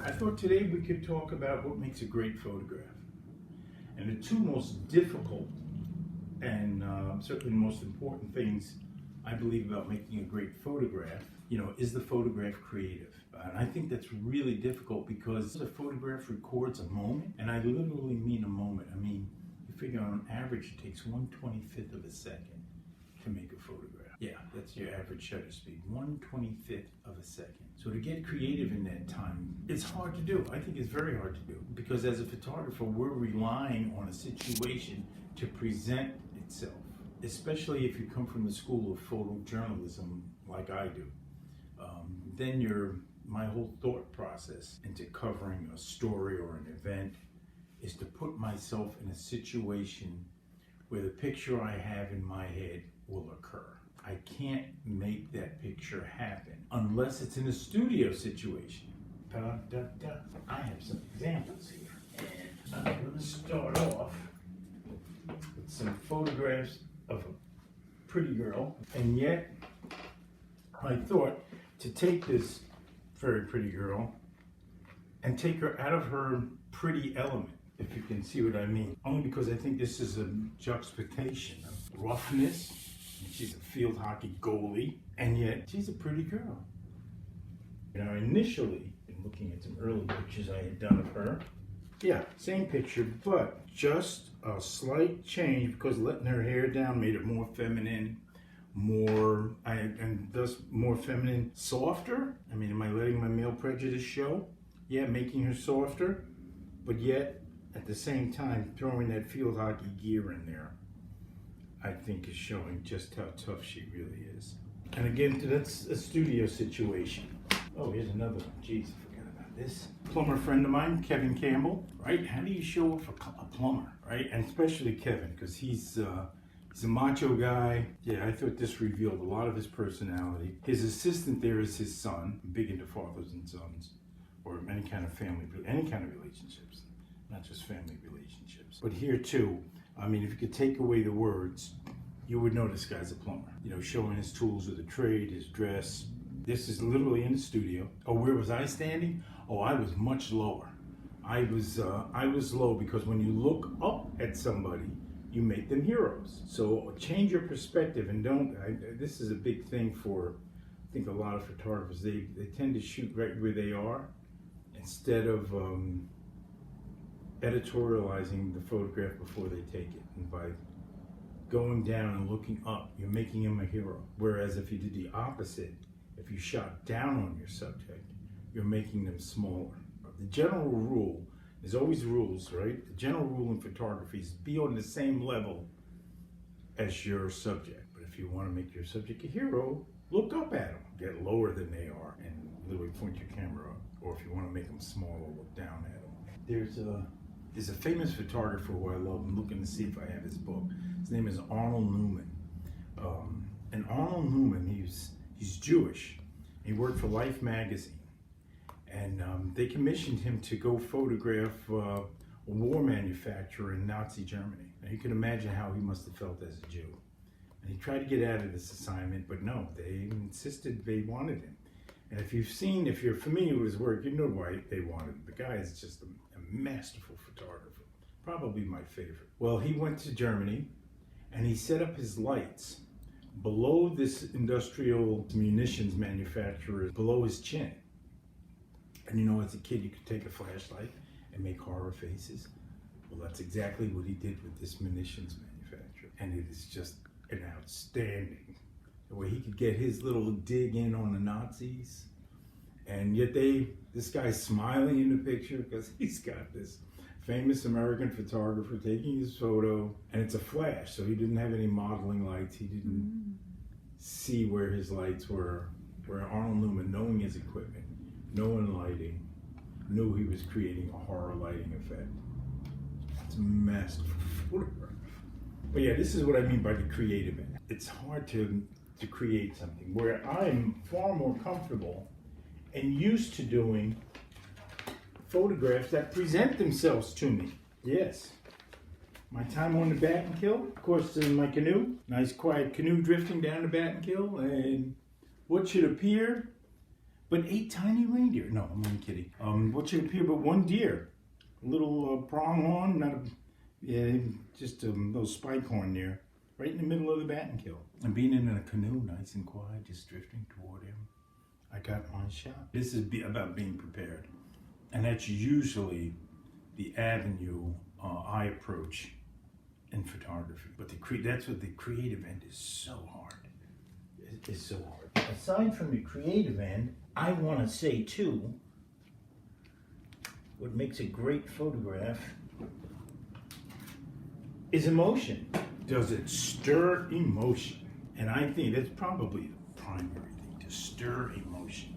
I thought today we could talk about what makes a great photograph. And the two most difficult and certainly the most important things I believe about making a great photograph, is the photograph creative? And I think that's really difficult because the photograph records a moment, and I literally mean a moment. I mean, you figure on average it takes 1/25th of a second to make a photograph. Yeah, that's your average shutter speed, 1/25th of a second. So to get creative in that time, it's hard to do. I think it's very hard to do because as a photographer, we're relying on a situation to present itself, especially if you come from the school of photojournalism like I do. Then my whole thought process into covering a story or an event is to put myself in a situation where the picture I have in my head will occur. I can't make that picture happen unless it's in a studio situation. I have some examples here. And I'm going to start off with some photographs of a pretty girl. And yet, I thought to take this very pretty girl and take her out of her pretty element, if you can see what I mean. Only because I think this is a juxtaposition of roughness. She's a field hockey goalie, and yet she's a pretty girl. Initially, in looking at some early pictures I had done of her, yeah, same picture, but just a slight change because letting her hair down made it more feminine, and thus more feminine, softer. I mean, am I letting my male prejudice show? Yeah, making her softer, but yet at the same time throwing that field hockey gear in there, I think is showing just how tough she really is. And again, that's a studio situation. Oh, here's another one. Jeez, I forgot about this. Plumber friend of mine, Kevin Campbell, right? How do you show off a plumber, right? And especially Kevin, because he's a macho guy. Yeah, I thought this revealed a lot of his personality. His assistant there is his son, big into fathers and sons, or any kind of relationships, not just family relationships. But here too, I mean, if you could take away the words, you would know this guy's a plumber. Showing his tools of the trade, his dress. This is literally in the studio. Oh, where was I standing? Oh, I was much lower. I was low because when you look up at somebody, you make them heroes. So change your perspective and this is a big thing for, I think, a lot of photographers. They tend to shoot right where they are instead of editorializing the photograph before they take it. And by going down and looking up, you're making him a hero. Whereas if you did the opposite, if you shot down on your subject, you're making them smaller. The general rule, there's always rules, right? The general rule in photography is be on the same level as your subject. But if you want to make your subject a hero, look up at them. Get lower than they are and literally point your camera up. Or if you want to make them smaller, look down at them. There's a famous photographer who I love. I'm looking to see if I have his book. His name is Arnold Newman. And Arnold Newman, he's Jewish. He worked for Life magazine. And they commissioned him to go photograph a war manufacturer in Nazi Germany. Now you can imagine how he must have felt as a Jew. And he tried to get out of this assignment, but no, they insisted they wanted him. And if you're familiar with his work, you know why they wanted him. The guy is just a masterful photographer, probably my favorite. Well, he went to Germany and he set up his lights below this industrial munitions manufacturer, below his chin. And as a kid, you could take a flashlight and make horror faces. Well, that's exactly what he did with this munitions manufacturer. And it is just an outstanding, the way he could get his little dig in on the Nazis. And yet this guy's smiling in the picture because he's got this famous American photographer taking his photo, and it's a flash, so he didn't have any modeling lights. He didn't see where his lights were, where Arnold Newman, knowing his equipment, knowing lighting, knew he was creating a horror lighting effect. It's a masterful photograph. But yeah, this is what I mean by the creative end. It's hard to create something where I'm far more comfortable and used to doing photographs that present themselves to me. Yes. My time on the Battenkill, of course, in my canoe. Nice quiet canoe drifting down the Battenkill, and what should appear but 8 tiny reindeer. No, I'm only kidding. What should appear but one deer. A little pronghorn, not a, yeah, just a little spike horn there, right in the middle of the batting kill. And being in a canoe, nice and quiet, just drifting toward him. I got my shot. This is about being prepared. And that's usually the avenue I approach in photography. But that's what the creative end is so hard. It is so hard. Aside from the creative end, I want to say too, what makes a great photograph is emotion. Does it stir emotion? And I think that's probably the primary thing, to stir emotion.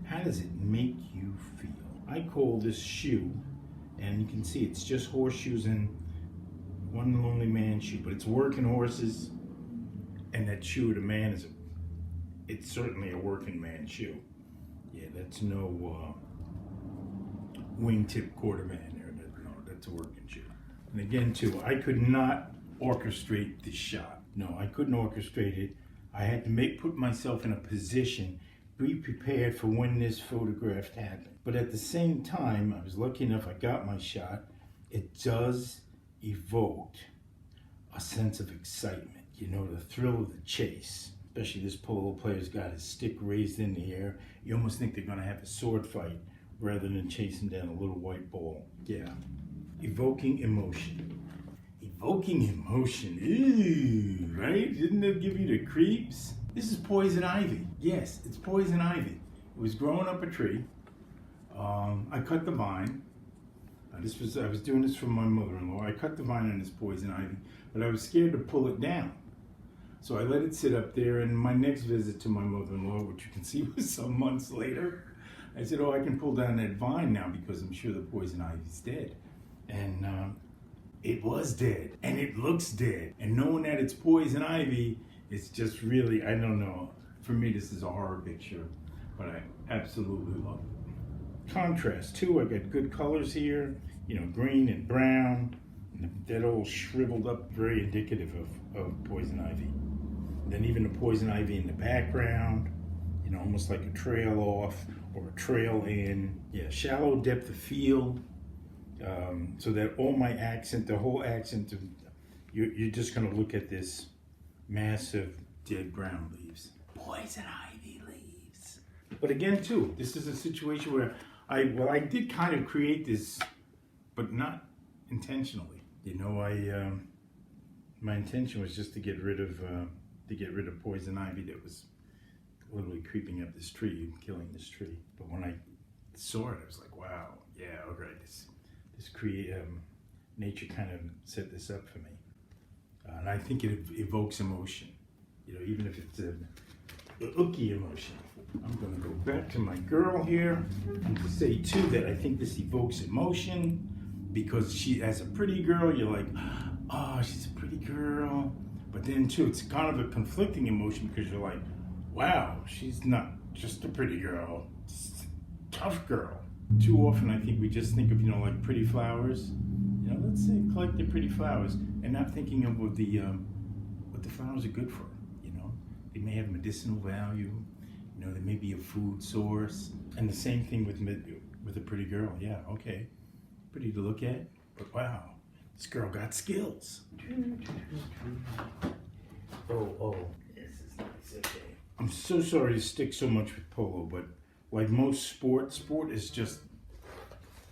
How does it make you feel? I call this shoe, and you can see it's just horseshoes and one lonely man shoe, but it's working horses, and that shoe of the man it's certainly a working man shoe. Yeah, that's no wingtip quarterman there. No, that's a working shoe. And again, too, I could not orchestrate this shot. No, I couldn't orchestrate it. I had to put myself in a position, be prepared for when this photograph happened. But at the same time, I was lucky enough I got my shot. It does evoke a sense of excitement. You know, the thrill of the chase. Especially this polo player's got his stick raised in the air. You almost think they're gonna have a sword fight rather than chasing down a little white ball. Yeah, evoking emotion. Evoking emotion, ew, right? Didn't it give you the creeps? This is poison ivy. Yes, it's poison ivy. It was growing up a tree. I cut the vine. I was doing this for my mother-in-law. I cut the vine on this poison ivy, but I was scared to pull it down. So I let it sit up there, and my next visit to my mother-in-law, which you can see was some months later, I said, oh, I can pull down that vine now because I'm sure the poison ivy's dead. And it was dead, and it looks dead. And knowing that it's poison ivy, it's just really, I don't know. For me, this is a horror picture, but I absolutely love it. Contrast, too, I got good colors here, you know, green and brown. And that old shriveled up, very indicative of poison ivy. Then even the poison ivy in the background, you know, almost like a trail off or a trail in. Yeah, shallow depth of field, so that all my accent, the whole accent, you're just gonna look at this massive dead brown leaves. Poison ivy leaves. But again, too, this is a situation where I did kind of create this, but not intentionally. You know, my intention was just to get rid of poison ivy that was literally creeping up this tree, killing this tree. But when I saw it, I was like, wow, yeah, all right, this nature kind of set this up for me. And I think it evokes emotion, you know, even if it's a ooky emotion. I'm gonna go back to my girl here and say too that I think this evokes emotion because she, as a pretty girl, you're like, oh, she's a pretty girl. But then too, it's kind of a conflicting emotion because you're like, wow, she's not just a pretty girl, it's a tough girl. Too often I think we just think of, you know, like pretty flowers. You know, let's say collect the pretty flowers and not thinking of what the flowers are good for. You know, they may have medicinal value. You know, they may be a food source. And the same thing with a pretty girl. Yeah, okay, pretty to look at, but wow, this girl got skills. Oh, this is nice. Okay. I'm so sorry to stick so much with polo, but like most sport is just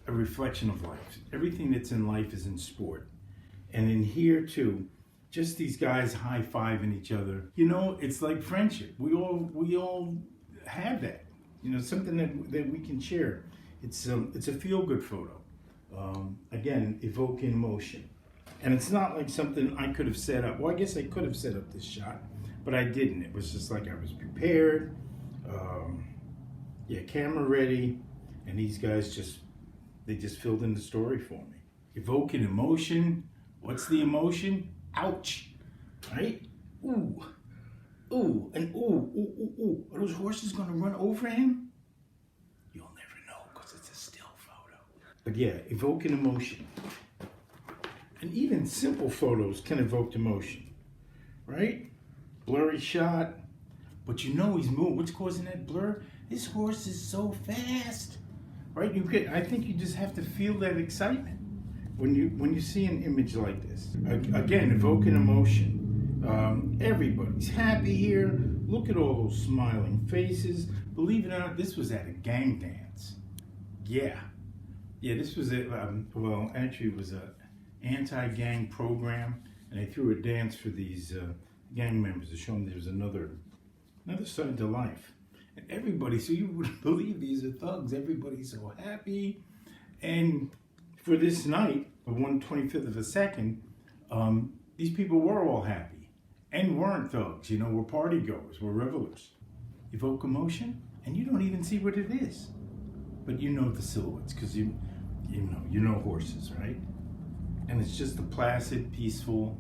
a reflection of life. Everything that's in life is in sport. And in here too, just these guys high-fiving each other. You know, it's like friendship. We all have that. You know, something that we can share. It's a feel-good photo. Again, evoking emotion. And it's not like something I could have set up. Well, I guess I could have set up this shot, but I didn't. It was just like I was prepared, camera ready, and these guys just filled in the story for me. Evoking emotion. What's the emotion? Ouch, right? Ooh, and ooh. Are those horses gonna run over him? You'll never know because it's a still photo. But yeah, evoking emotion. And even simple photos can evoke emotion, right? Blurry shot, but you know he's moving. What's causing that blur? this horse is so fast, right? I think you just have to feel that excitement when you see an image like this. Again, evoking emotion. Everybody's happy here. Look at all those smiling faces. Believe it or not, this was at a gang dance. Yeah, this was it. Well, actually, it was a anti-gang program, and they threw a dance for these gang members to show them there was another side to life. And everybody, so you wouldn't believe these are thugs. Everybody's so happy. And for this night, the 1/25th of a second, these people were all happy and weren't thugs. Were party goers, were revelers. Evoke emotion, and you don't even see what it is, but you know the silhouettes because you know horses, right? And it's just a placid, peaceful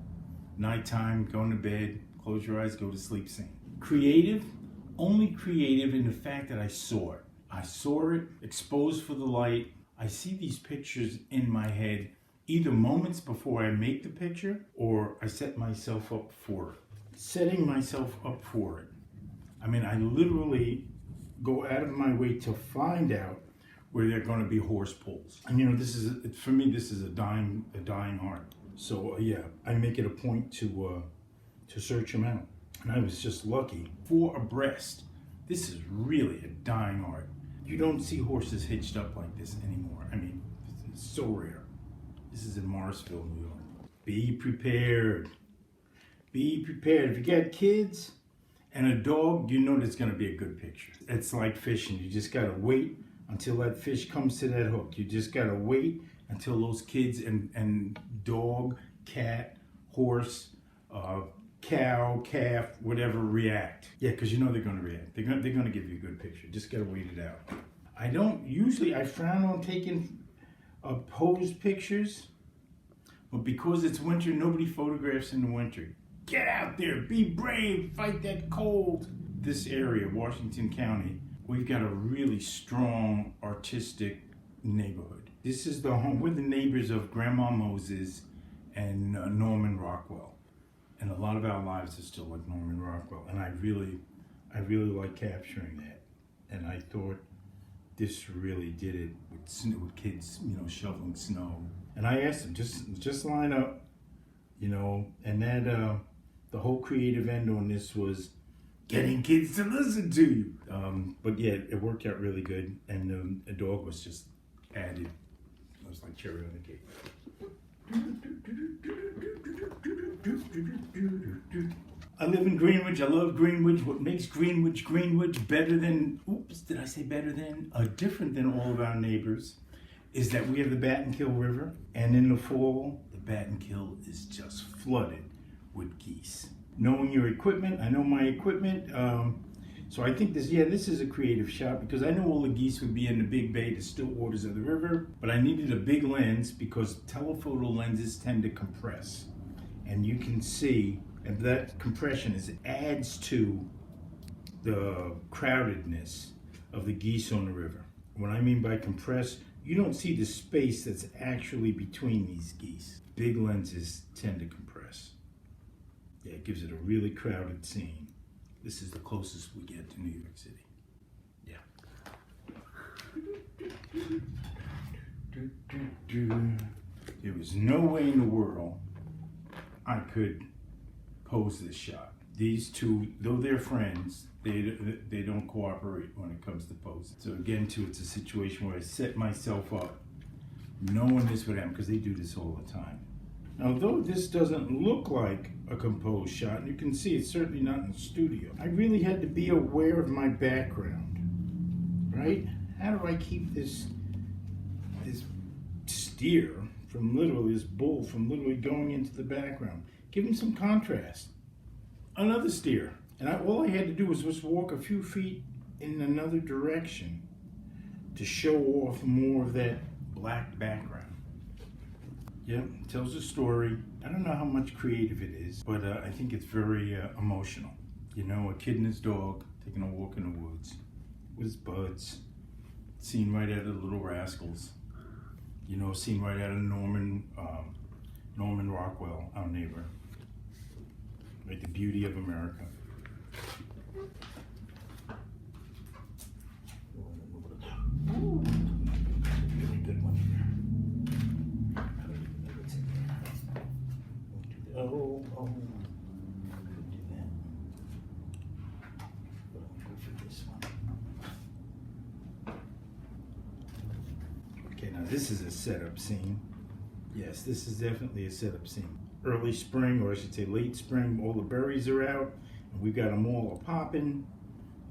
nighttime, going to bed, close your eyes, go to sleep scene. Creative, only creative in the fact that I saw it. I saw it exposed for the light. I see these pictures in my head either moments before I make the picture or I set myself up for it. Setting myself up for it. I mean, I literally go out of my way to find out where they're going to be horse pulls. And for me, this is a dying art. So yeah, I make it a point to search them out. And I was just lucky. 4 abreast. This is really a dying art. You don't see horses hitched up like this anymore. I mean, it's so rare. This is in Morrisville, New York. Be prepared. Be prepared. If you got kids and a dog, you know there's going to be a good picture. It's like fishing. You just got to wait until that fish comes to that hook. You just got to wait until those kids and dog, cat, horse, cow, calf, whatever react. Yeah, because you know they're going to react. They're going to give you a good picture. Just got to wait it out. I frown on taking posed pictures, but because it's winter, nobody photographs in the winter. Get out there, be brave, fight that cold. This area, Washington County, we've got a really strong artistic neighborhood. This is the home, we're the neighbors of Grandma Moses and Norman Rockwell. And a lot of our lives are still like Norman Rockwell. And I really like capturing that. And I thought this really did it with kids, shoveling snow. And I asked them, just line up, and that, the whole creative end on this was getting kids to listen to you. But yeah, it worked out really good. And the dog was just added. It was like cherry on the cake. I live in Greenwich. I love Greenwich. What makes Greenwich different than all of our neighbors is that we have the Battenkill River, and in the fall, the Battenkill is just flooded with geese. Knowing your equipment, I know my equipment, so I think this is a creative shot because I know all the geese would be in the big bay, the still waters of the river, but I needed a big lens because telephoto lenses tend to compress. And you can see, and that compression adds to the crowdedness of the geese on the river. What I mean by compress, you don't see the space that's actually between these geese. Big lenses tend to compress. Yeah, it gives it a really crowded scene. This is the closest we get to New York City. Yeah. There was no way in the world I could pose this shot. These two, though they're friends, they don't cooperate when it comes to posing. So again, it's a situation where I set myself up knowing this would happen because they do this all the time. Now, though this doesn't look like a composed shot, and you can see it's certainly not in the studio, I really had to be aware of my background, right? How do I keep this steer this bull from literally going into the background? Give him some contrast. Another steer. And all I had to do was just walk a few feet in another direction to show off more of that black background. Yeah, tells a story. I don't know how much creative it is, but I think it's very emotional. A kid and his dog taking a walk in the woods with his buds. Scene right out of the Little Rascals. Scene right out of Norman Rockwell, our neighbor. Right, the beauty of America. Okay, now this is a setup scene. Yes, this is definitely a setup scene. Early spring, or I should say late spring, all the berries are out, and we've got them all popping.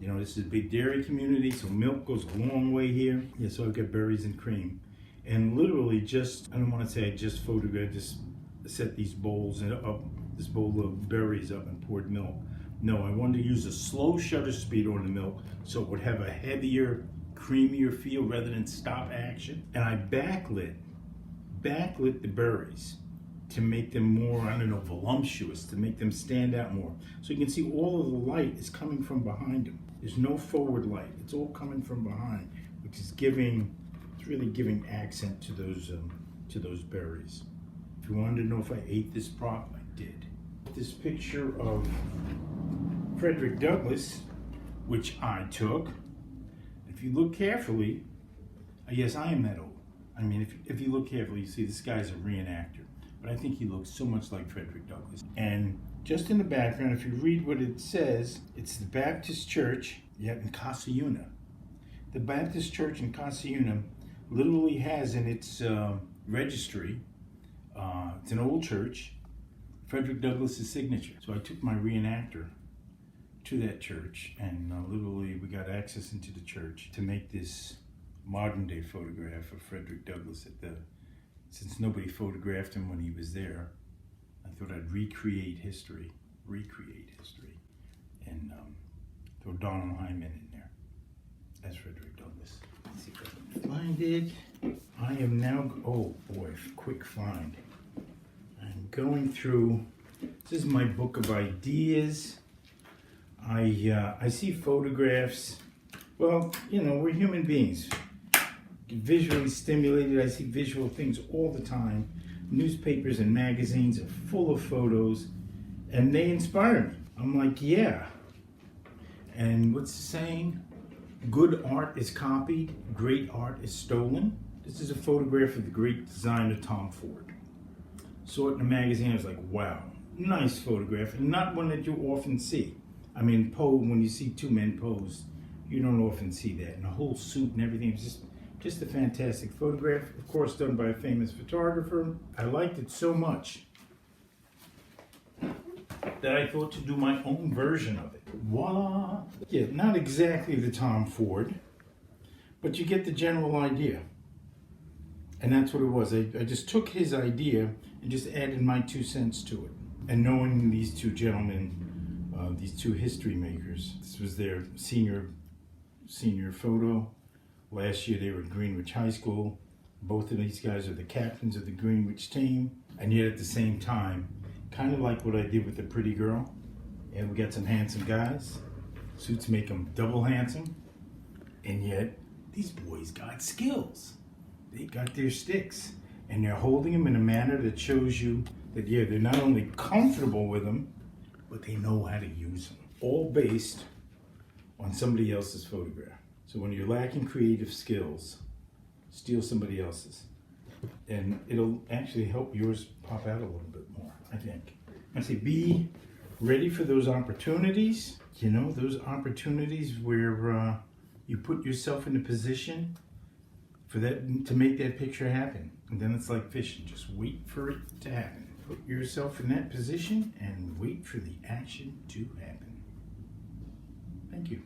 You know, this is a big dairy community, so milk goes a long way here. Yeah, so I've got berries and cream. And literally just, I don't want to say I just photographed, just set these bowls up, this bowl of berries up and poured milk. No, I wanted to use a slow shutter speed on the milk so it would have a heavier, creamier feel rather than stop action. And I backlit the berries to make them more, I don't know, voluptuous, to make them stand out more. So you can see all of the light is coming from behind them. There's no forward light. It's all coming from behind, which is it's really giving accent to those berries. If you wanted to know if I ate this prop, I did. This picture of Frederick Douglass, which I took. If you look carefully, yes, I am that old. I mean, if you look carefully, you see this guy's a reenactor. But I think he looks so much like Frederick Douglass. And just in the background, if you read what it says, it's the Baptist Church in Casiuna. The Baptist Church in Casiuna literally has in its registry, it's an old church, Frederick Douglass's signature. So I took my reenactor to that church, and literally we got access into the church to make this modern day photograph of Frederick Douglass since nobody photographed him when he was there. I thought I'd recreate history, and throw Donald Hyman in there as Frederick Douglass. Let's see if I can find it. I am now, oh boy, quick find. I'm going through, this is my book of ideas. I see photographs. Well, you know, we're human beings. Visually stimulated, I see visual things all the time. Newspapers and magazines are full of photos, and they inspire me. I'm like, yeah. And what's the saying? Good art is copied, great art is stolen. This is a photograph of the great designer Tom Ford. Saw it in a magazine, I was like, wow, nice photograph, and not one that you often see. I mean, when you see two men pose, you don't often see that. And the whole suit and everything, it's just a fantastic photograph, of course done by a famous photographer. I liked it so much that I thought to do my own version of it. Voila! Yeah, not exactly the Tom Ford, but you get the general idea. And that's what it was. I just took his idea and just added my 2 cents to it. And knowing these two gentlemen, these two history makers, this was their senior photo. Last year they were at Greenwich High School. Both of these guys are the captains of the Greenwich team. And yet at the same time, kind of like what I did with the pretty girl. And we got some handsome guys. Suits make them double handsome. And yet, these boys got skills. They got their sticks. And they're holding them in a manner that shows you that, yeah, they're not only comfortable with them, but they know how to use them. All based on somebody else's photograph. So when you're lacking creative skills, steal somebody else's. And it'll actually help yours pop out a little bit more, I think. I say be ready for those opportunities. You know, those opportunities where you put yourself in a position for that to make that picture happen. And then it's like fishing, just wait for it to happen. Put yourself in that position and wait for the action to happen. Thank you.